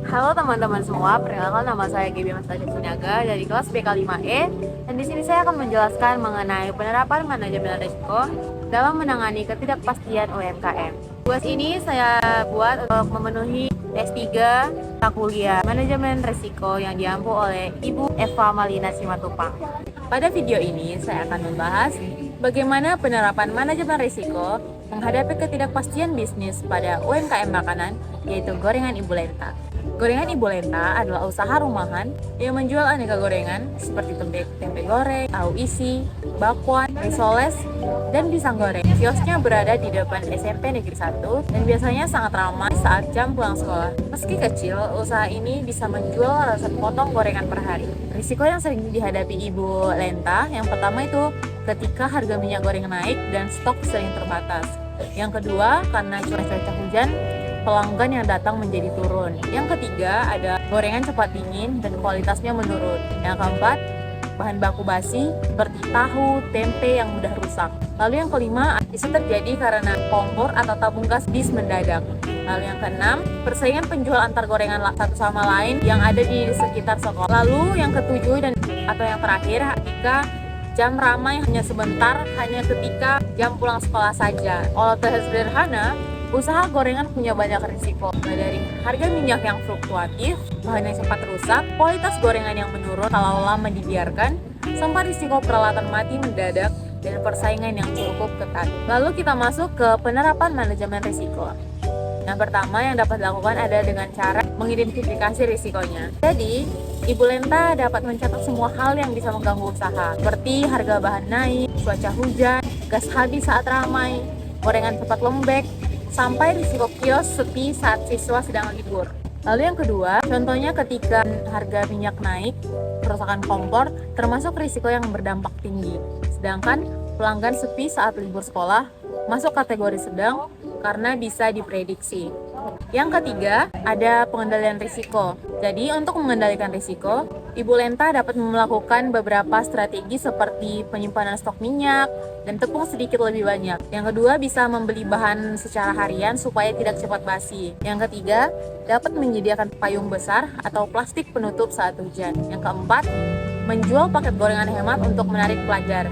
Halo teman-teman semua, perkenalkan nama saya Gibi Masaja Sinaga dari kelas BK5E dan di sini saya akan menjelaskan mengenai penerapan manajemen risiko dalam menangani ketidakpastian UMKM. Tugas ini saya buat untuk memenuhi S3 mata kuliah manajemen risiko yang diampu oleh Ibu Eva Malina Simatupang. Pada video ini saya akan membahas bagaimana penerapan manajemen risiko menghadapi ketidakpastian bisnis pada UMKM makanan, yaitu gorengan Ibu Lenta. Gorengan Ibu Lenta adalah usaha rumahan yang menjual aneka gorengan seperti tempe goreng, tahu isi, bakwan, risoles, dan pisang goreng. Kiosnya berada di depan SMP Negeri 1 dan biasanya sangat ramai saat jam pulang sekolah. Meski kecil, usaha ini bisa menjual ratusan potong gorengan per hari. Risiko yang sering dihadapi Ibu Lenta yang pertama itu ketika harga minyak goreng naik dan stok sering terbatas. Yang kedua, karena cuaca hujan, pelanggan yang datang menjadi turun. Yang ketiga, ada gorengan cepat dingin dan kualitasnya menurun. Yang keempat, bahan baku basi seperti tahu, tempe yang mudah rusak. Lalu yang kelima, bisa terjadi karena kompor atau tabung gas bis mendadak. Lalu yang keenam, persaingan penjual antar gorengan satu sama lain yang ada di sekitar sekolah. Lalu yang ketujuh atau yang terakhir, ketika jam ramai hanya sebentar, hanya ketika jam pulang sekolah saja. Kalau sederhana, usaha gorengan punya banyak risiko, dari harga minyak yang fluktuatif, bahan yang cepat rusak, kualitas gorengan yang menurun kalau lama dibiarkan, sampai risiko peralatan mati mendadak, dan persaingan yang cukup ketat. Lalu kita masuk ke penerapan manajemen risiko. Yang pertama yang dapat dilakukan adalah dengan cara mengidentifikasi risikonya. Jadi, Ibu Lenta dapat mencatat semua hal yang bisa mengganggu usaha, seperti harga bahan naik, cuaca hujan, gas habis saat ramai, gorengan cepat lembek, sampai risiko kios sepi saat siswa sedang libur. Lalu yang kedua, contohnya ketika harga minyak naik, kerusakan kompor termasuk risiko yang berdampak tinggi. Sedangkan pelanggan sepi saat libur sekolah masuk kategori sedang karena bisa diprediksi. Yang ketiga, ada pengendalian risiko. Jadi, untuk mengendalikan risiko, Ibu Lenta dapat melakukan beberapa strategi seperti penyimpanan stok minyak dan tepung sedikit lebih banyak. Yang kedua, bisa membeli bahan secara harian supaya tidak cepat basi. Yang ketiga, dapat menyediakan payung besar atau plastik penutup saat hujan. Yang keempat, menjual paket gorengan hemat untuk menarik pelajar.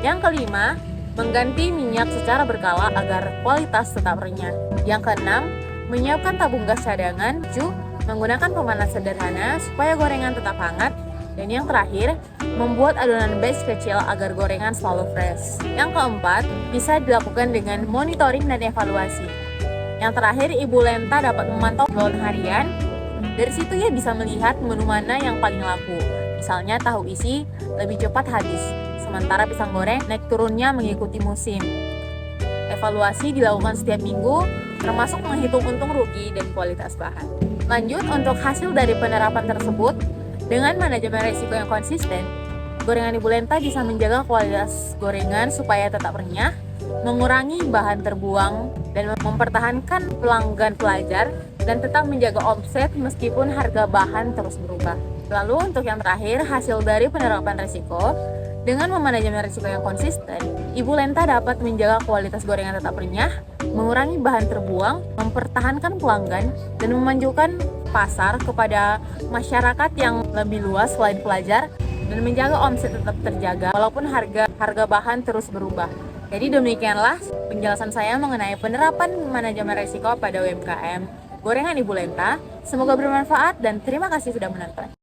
Yang kelima, mengganti minyak secara berkala agar kualitas tetap renyah. Yang keenam, menyiapkan tabung gas cadangan. 7. Menggunakan pemanas sederhana supaya gorengan tetap hangat. Dan yang terakhir, membuat adonan batch kecil agar gorengan selalu fresh. Yang keempat, bisa dilakukan dengan monitoring dan evaluasi. Yang terakhir, Ibu Lenta dapat memantau penjualan harian. Dari situ ia bisa melihat menu mana yang paling laku. Misalnya tahu isi lebih cepat habis, sementara pisang goreng naik turunnya mengikuti musim. Evaluasi dilakukan setiap minggu, termasuk menghitung untung rugi dan kualitas bahan. Lanjut, untuk hasil dari penerapan tersebut, dengan manajemen risiko yang konsisten, gorengan Ibu Lenta bisa menjaga kualitas gorengan supaya tetap renyah, mengurangi bahan terbuang, dan mempertahankan pelanggan pelajar, dan tetap menjaga omset meskipun harga bahan terus berubah. Lalu untuk yang terakhir, hasil dari penerapan risiko, dengan memanajemen risiko yang konsisten, Ibu Lenta dapat menjaga kualitas gorengan tetap renyah, mengurangi bahan terbuang, mempertahankan pelanggan, dan memajukan pasar kepada masyarakat yang lebih luas selain pelajar, dan menjaga omset tetap terjaga walaupun harga bahan terus berubah. Jadi demikianlah penjelasan saya mengenai penerapan manajemen risiko pada UMKM gorengan Ibu Lenta. Semoga bermanfaat dan terima kasih sudah menonton.